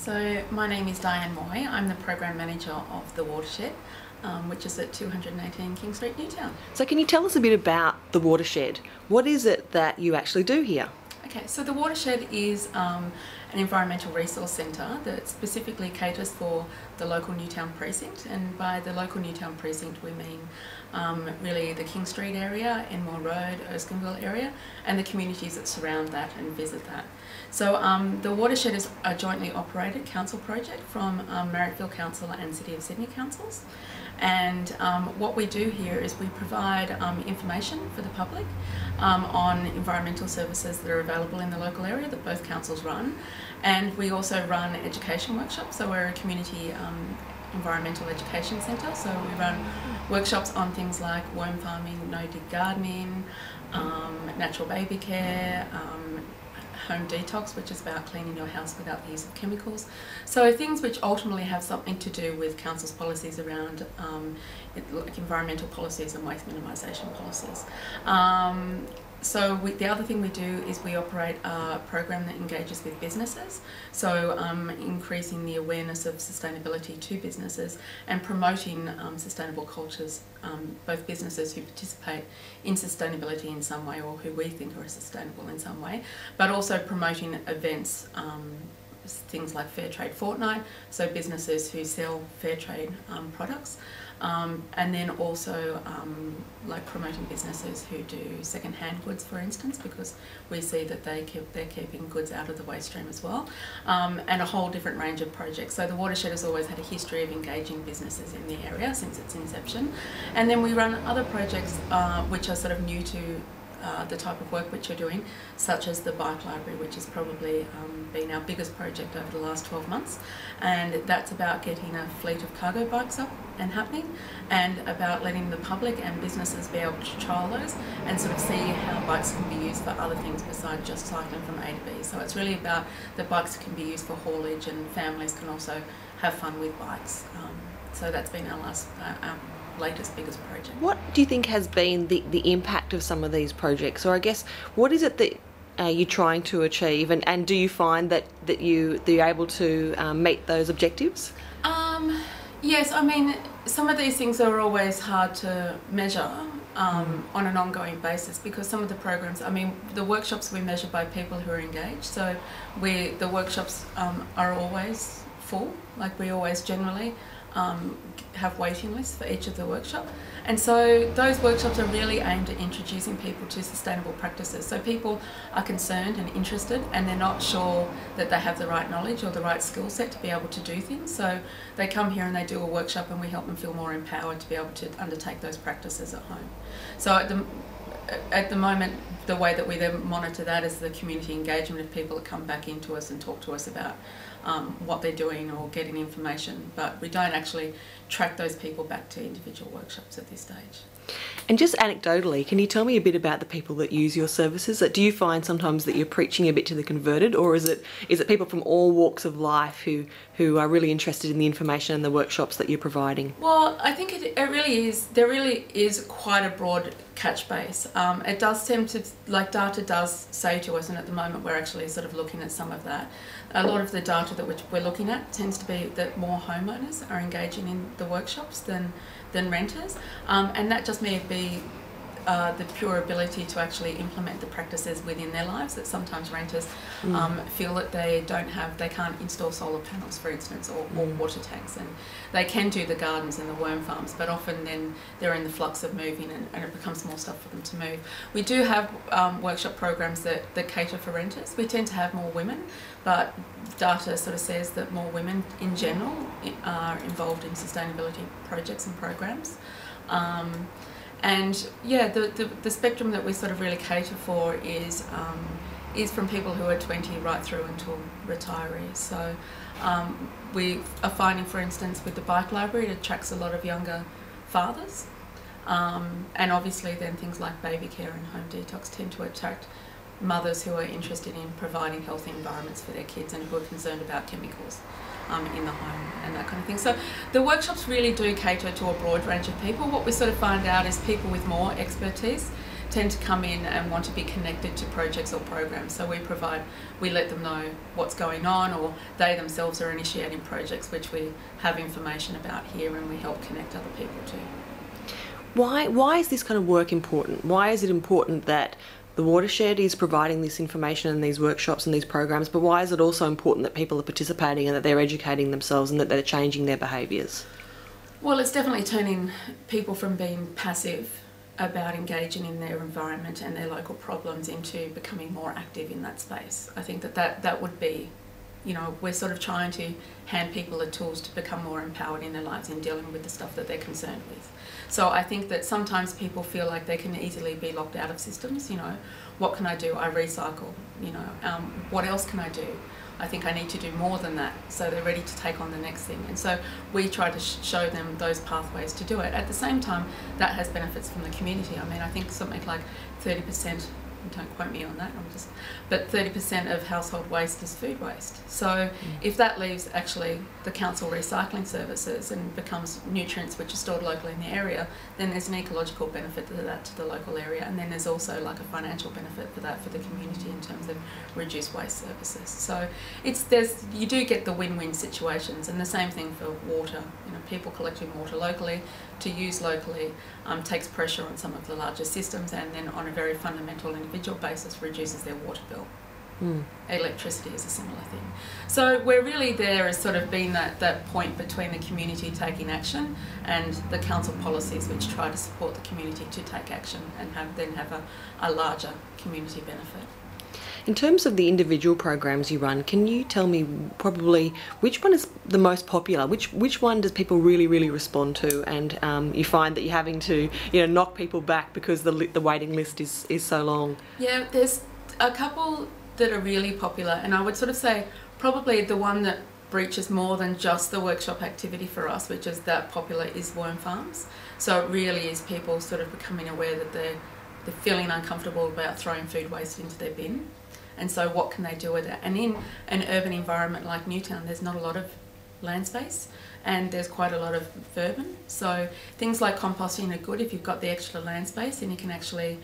So my name is Diane Moy. I'm the Program Manager of the Watershed, which is at 218 King Street, Newtown. So can you tell us a bit about the Watershed? What is it that you actually do here? Okay, so the Watershed is an environmental resource centre that specifically caters for the local Newtown precinct, and by the local Newtown precinct we mean really the King Street area, Enmore Road, Erskineville area, and the communities that surround that and visit that. So the Watershed is a jointly operated council project from Marrickville Council and City of Sydney councils, and what we do here is we provide information for the public on environmental services that are available in the local area that both councils run, and we also run education workshops. So we're a community environmental education centre, so we run workshops on things like worm farming, no-dig gardening, natural baby care, home detox, which is about cleaning your house without the use of chemicals. So things which ultimately have something to do with council's policies around like environmental policies and waste minimisation policies. The other thing we do is we operate a program that engages with businesses, so increasing the awareness of sustainability to businesses and promoting sustainable cultures, both businesses who participate in sustainability in some way or who we think are sustainable in some way, but also promoting events, things like Fair Trade Fortnight, so businesses who sell fair trade products, and then also like promoting businesses who do second-hand goods, for instance, because we see that they're keeping goods out of the waste stream as well, and a whole different range of projects. So the Watershed has always had a history of engaging businesses in the area since its inception, and then we run other projects which are sort of new to the type of work which you're doing, such as the bike library, which has probably been our biggest project over the last 12 months, and that's about getting a fleet of cargo bikes up and happening, and about letting the public and businesses be able to trial those and sort of see how bikes can be used for other things besides just cycling from A to B. So it's really about the bikes can be used for haulage, and families can also have fun with bikes. So that's been our latest biggest project. What do you think has been the impact of some of these projects, or I guess what is it that you're trying to achieve, and do you find that you're able to meet those objectives? Yes, I mean some of these things are always hard to measure on an ongoing basis, because some of the programs, I mean the workshops we measure by people who are engaged, so the workshops are always full, like we always generally have waiting lists for each of the workshop, and so those workshops are really aimed at introducing people to sustainable practices. So people are concerned and interested, and they're not sure that they have the right knowledge or the right skill set to be able to do things, so they come here and they do a workshop and we help them feel more empowered to be able to undertake those practices at home. So at the moment, the way that we then monitor that is the community engagement of people that come back into us and talk to us about what they're doing or getting information, but we don't actually track those people back to individual workshops at this stage. And just anecdotally, can you tell me a bit about the people that use your services? Do you find sometimes that you're preaching a bit to the converted, or is it people from all walks of life who are really interested in the information and the workshops that you're providing? Well, I think it really is. There really is quite a broad catch base. It does tend to, like data does say to us, and at the moment we're actually sort of looking at some of that. A lot of the data that we're looking at tends to be that more homeowners are engaging in the workshops than renters, and that just may be the pure ability to actually implement the practices within their lives, that sometimes renters feel that they can't install solar panels, for instance, or water tanks, and they can do the gardens and the worm farms, but often then they're in the flux of moving, and it becomes more stuff for them to move. We do have workshop programs that cater for renters. We tend to have more women, but data sort of says that more women in general are involved in sustainability projects and programs. And yeah, the spectrum that we sort of really cater for is from people who are 20 right through until retirees. So we are finding, for instance, with the bike library, it attracts a lot of younger fathers, and obviously then things like baby care and home detox tend to attract mothers who are interested in providing healthy environments for their kids and who are concerned about chemicals in the home and that kind of thing. So the workshops really do cater to a broad range of people. What we sort of find out is people with more expertise tend to come in and want to be connected to projects or programs. So we let them know what's going on, or they themselves are initiating projects which we have information about here and we help connect other people to. Why is this kind of work important? Why is it important that the Watershed is providing this information and these workshops and these programs, but why is it also important that people are participating and that they're educating themselves and that they're changing their behaviours? Well, it's definitely turning people from being passive about engaging in their environment and their local problems into becoming more active in that space. I think that would be, you know, we're sort of trying to hand people the tools to become more empowered in their lives in dealing with the stuff that they're concerned with. So I think that sometimes people feel like they can easily be locked out of systems, you know. What can I do? I recycle, you know. What else can I do? I think I need to do more than that. So they're ready to take on the next thing. And so we try to show them those pathways to do it. At the same time, that has benefits from the community. I mean, I think something like 30%, don't quote me on that, but 30% of household waste is food waste. So if that leaves actually the council recycling services and becomes nutrients which are stored locally in the area, then there's an ecological benefit to that to the local area, and then there's also like a financial benefit for that for the community in terms of reduced waste services. So you do get the win-win situations, and the same thing for water. You know, people collecting water locally to use locally takes pressure on some of the larger systems, and then on a very fundamental individual basis reduces their water bill. Electricity is a similar thing. So we're really there as sort of being that point between the community taking action and the council policies which try to support the community to take action and have a larger community benefit. In terms of the individual programs you run, can you tell me probably which one is the most popular? Which one does people really respond to, and you find that you're having to, you know, knock people back because the waiting list is so long? Yeah, there's a couple that are really popular, and I would sort of say probably the one that breaches more than just the workshop activity for us, which is that popular, is worm farms. So it really is people sort of becoming aware that they're feeling uncomfortable about throwing food waste into their bin. And so what can they do with it? And in an urban environment like Newtown, there's not a lot of land space and there's quite a lot of vermin. So things like composting are good if you've got the extra land space, and you can actually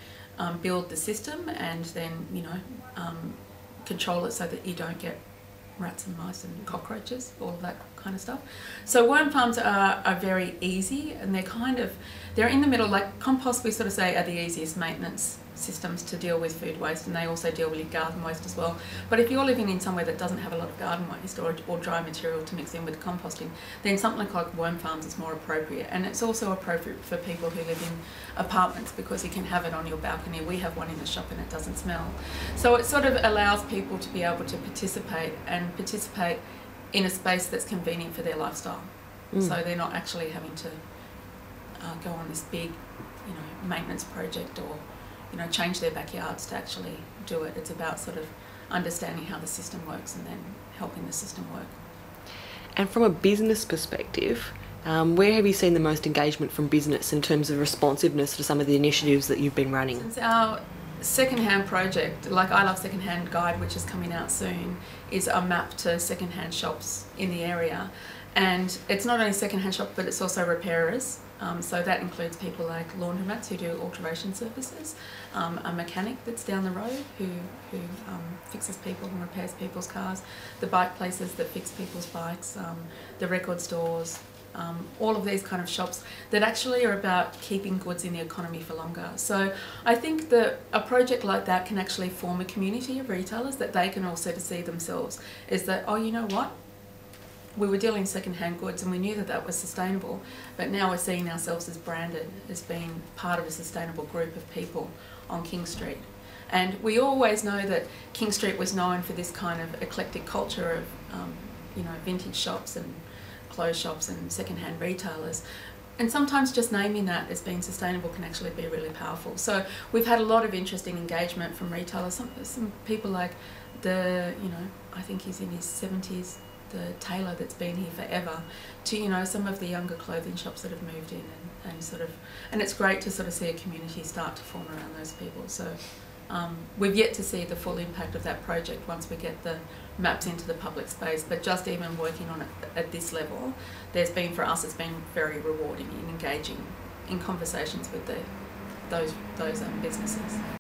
build the system and then, you know, control it so that you don't get rats and mice and cockroaches, all of that kind of stuff. So worm farms are very easy, and they're in the middle. Like compost, we sort of say, are the easiest maintenance systems to deal with food waste, and they also deal with garden waste as well. But if you're living in somewhere that doesn't have a lot of garden waste or dry material to mix in with composting, then something like worm farms is more appropriate. And it's also appropriate for people who live in apartments because you can have it on your balcony. We have one in the shop and it doesn't smell. So it sort of allows people to be able to participate in a space that's convenient for their lifestyle. So they're not actually having to go on this big, you know, maintenance project or, you know, change their backyards to actually do it. It's about sort of understanding how the system works and then helping the system work. And from a business perspective, where have you seen the most engagement from business in terms of responsiveness to some of the initiatives that you've been running? Since our secondhand project, like I Love Secondhand Guide, which is coming out soon, is a map to secondhand shops in the area. And it's not only secondhand shop, but it's also repairers. So that includes people like laundromats who do alteration services, a mechanic that's down the road who fixes people and repairs people's cars, the bike places that fix people's bikes, the record stores, all of these kind of shops that actually are about keeping goods in the economy for longer. So I think that a project like that can actually form a community of retailers that they can also see themselves is that, oh, you know what? We were dealing second-hand goods and we knew that that was sustainable, but now we're seeing ourselves as branded, as being part of a sustainable group of people on King Street. And we always know that King Street was known for this kind of eclectic culture of, you know, vintage shops and clothes shops and second-hand retailers. And sometimes just naming that as being sustainable can actually be really powerful. So we've had a lot of interesting engagement from retailers. Some people like you know, I think he's in his 70s, the tailor that's been here forever, to, you know, some of the younger clothing shops that have moved in and it's great to sort of see a community start to form around those people. So we've yet to see the full impact of that project once we get the maps into the public space, but just even working on it at this level, for us, it's been very rewarding in engaging in conversations with the those businesses.